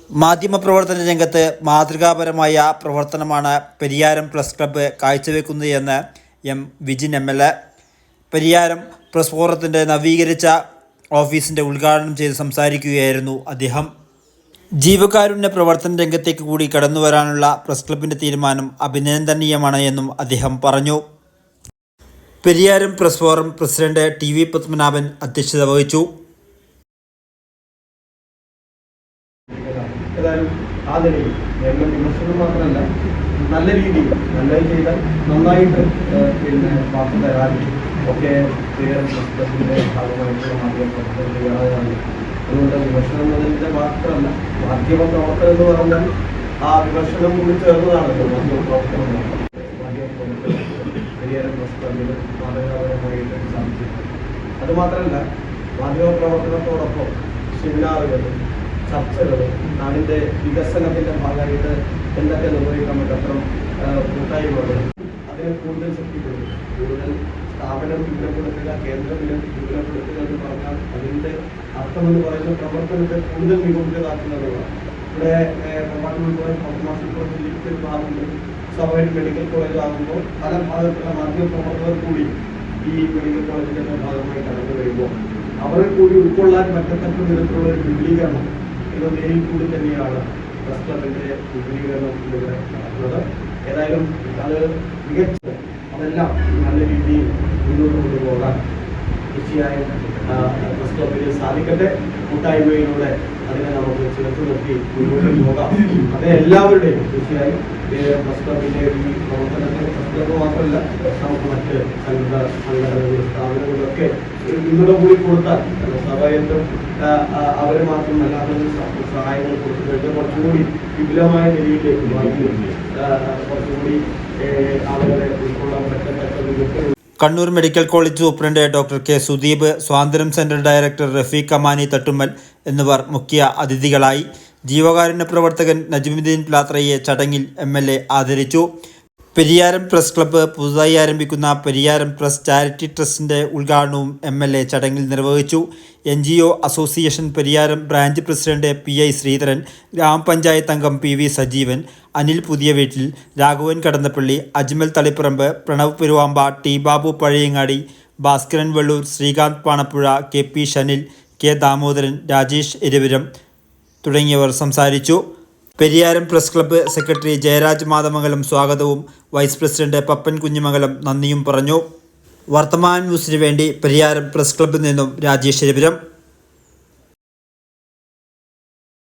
മാധ്യമപ്രവർത്തന രംഗത്ത് മാതൃകാപരമായ പ്രവർത്തനമാണ് പെരിയാരം പ്രസ് ക്ലബ്ബ് കാഴ്ചവെക്കുന്നത് എന്ന് M Vijin MLA. Pariyaram press ഫോറത്തിൻ്റെ നവീകരിച്ച ഓഫീസിൻ്റെ ഉദ്ഘാടനം ചെയ്ത് സംസാരിക്കുകയായിരുന്നു അദ്ദേഹം. ജീവകാരുണ്യ പ്രവർത്തന രംഗത്തേക്ക് കൂടി കടന്നുവരാനുള്ള പ്രസ് ക്ലബിൻ്റെ തീരുമാനം അഭിനന്ദനീയമാണ് എന്നും അദ്ദേഹം പറഞ്ഞു. Pariyaram press forum president TV Padmanabhan അധ്യക്ഷത വഹിച്ചു. ഏതായാലും ആ നിലയിൽ വിമർശനം മാത്രമല്ല, നല്ല രീതിയിൽ നല്ലത് ചെയ്താൽ നന്നായിട്ട് വാർത്ത തരാനും ഒക്കെ പ്രശ്നത്തിൻ്റെ ഭാഗമായിട്ടുള്ള മാധ്യമപ്രവർത്തനം തയ്യാറാകാണ്. അതുകൊണ്ട് വിമർശനം എന്നതിൻ്റെ മാത്രമല്ല, മാധ്യമപ്രവർത്തനം എന്ന് പറഞ്ഞാൽ ആ വിമർശനം കൂടി ചേർന്നതാണല്ലോ മാധ്യമപ്രവർത്തനം. മാധ്യമപ്രവർത്തനം പെരിയാരം പ്രസ് ക്ലബ്ബിന് മാതൃകാപരമായിട്ട് സാധിച്ചിട്ടുണ്ട്. അതുമാത്രമല്ല, മാധ്യമപ്രവർത്തനത്തോടൊപ്പം സെമിനാറുകൾ, ചർച്ചകൾ, നാടിൻ്റെ വികസനത്തിൻ്റെ ഭാഗമായിട്ട് എന്തൊക്കെ നിർവഹിക്കാൻ പറ്റും കൂട്ടായ്മകൾ, അതിനെ കൂടുതൽ ശക്തിപ്പെടുത്തുക, കൂടുതൽ സ്ഥാപനം വിപുലപ്പെടുത്തുക, കേന്ദ്രം വിപുലപ്പെടുത്തുക എന്ന് പറഞ്ഞാൽ അതിൻ്റെ അർത്ഥമെന്ന് പറയുന്ന പ്രവർത്തനത്തെ കൂടുതൽ മികവുറ്റതാക്കുന്നതാണ്. ഇവിടെ ഫാർമസി കോളേജിലേക്ക് ഒരു ഭാഗമുണ്ട്, സ്വകാര്യ മെഡിക്കൽ കോളേജ് ആകുമ്പോൾ പല ഭാഗത്തുള്ള മാധ്യമപ്രവർത്തകർ കൂടി ഈ മെഡിക്കൽ കോളേജിൻ്റെ ഭാഗമായി കടന്നു വരുമ്പോൾ അവരെ കൂടി ഉൾക്കൊള്ളാൻ പറ്റത്തക്ക വിധത്തിലുള്ള ഒരു വിപുലീകരണം എന്ന നിലയിൽ കൂടി തന്നെയാണ് പ്രസ് ക്ലബിൻ്റെ വിപുലീകരണം ഇവിടെ നടക്കുന്നത്. ഏതായാലും അത് മികച്ച അതെല്ലാം നല്ല രീതിയിൽ മുന്നോട്ട് കൊണ്ടുപോകാൻ തീർച്ചയായും പ്രസ് ക്ലബിന് സാധിക്കട്ടെ. കൂട്ടായ്മയിലൂടെ അതിനെ നമുക്ക് ചേർത്ത് നിർത്തി മുന്നോട്ട് പോകാം. അത് എല്ലാവരുടെയും തീർച്ചയായും പ്രസ് ക്ലബിൻ്റെ ഈ പ്രവർത്തനത്തിന് പ്രസ് ക്ലബ് മാത്രമല്ല, നമുക്ക് മറ്റ് സംഘടനകൾ, സ്ഥാപനങ്ങളൊക്കെ പിന്തുണ കൂടി കൊടുത്താൽ സ്വാഭാവികമായിട്ടും അവരെ മാത്രമല്ല അതിന് സഹായങ്ങൾ കൊടുത്തു കഴിഞ്ഞാൽ കുറച്ചുകൂടി വിപുലമായ നിലയിലേക്ക് കുറച്ചുകൂടി ആളുകളെ ഉൾക്കൊള്ളാൻ പറ്റത്തക്ക. Kannur medical college superintendent doctor K. Sudeep, സ്വാതന്ത്ര്യം സെൻറ്റർ ഡയറക്ടർ റഫീഖ് അമാനി തട്ടുമ്മൽ എന്നിവർ മുഖ്യ അതിഥികളായി. ജീവകാരുണ്യ പ്രവർത്തകൻ നജ്മുദ്ദീൻ പ്ലാത്രയെ ചടങ്ങിൽ MLA ആദരിച്ചു. പെരിയാരം പ്രസ് ക്ലബ്ബ് പുതുതായി ആരംഭിക്കുന്ന പെരിയാരം പ്രസ് ചാരിറ്റി ട്രസ്റ്റിൻ്റെ ഉദ്ഘാടനവും MLA ചടങ്ങിൽ നിർവഹിച്ചു. NGO association Pariyaram branch president PI Sreedharan, ഗ്രാമപഞ്ചായത്ത് അംഗം PV സജീവൻ, അനിൽ പുതിയവീട്ടിൽ, Raghavan Kadannappally, Ajmal Taliparamba, Pranav Peruvamba, T. Babu Pazhayangadi, Bhaskaran Vellur, Srikanth Panapuzha, KP ഷനിൽ, K. Damodaran, Rajesh എരുവിരം തുടങ്ങിയവർ സംസാരിച്ചു. Pariyaram press club secretary Jayaraj Mathamangalam സ്വാഗതവും വൈസ് പ്രസിഡന്റ് പപ്പൻ കുഞ്ഞിമംഗലം നന്ദിയും പറഞ്ഞു. വർത്തമാൻ ന്യൂസിനു വേണ്ടി പെരിയാരം പ്രസ് ക്ലബ്ബിൽ നിന്നും രാജേഷ് എരുവിരം.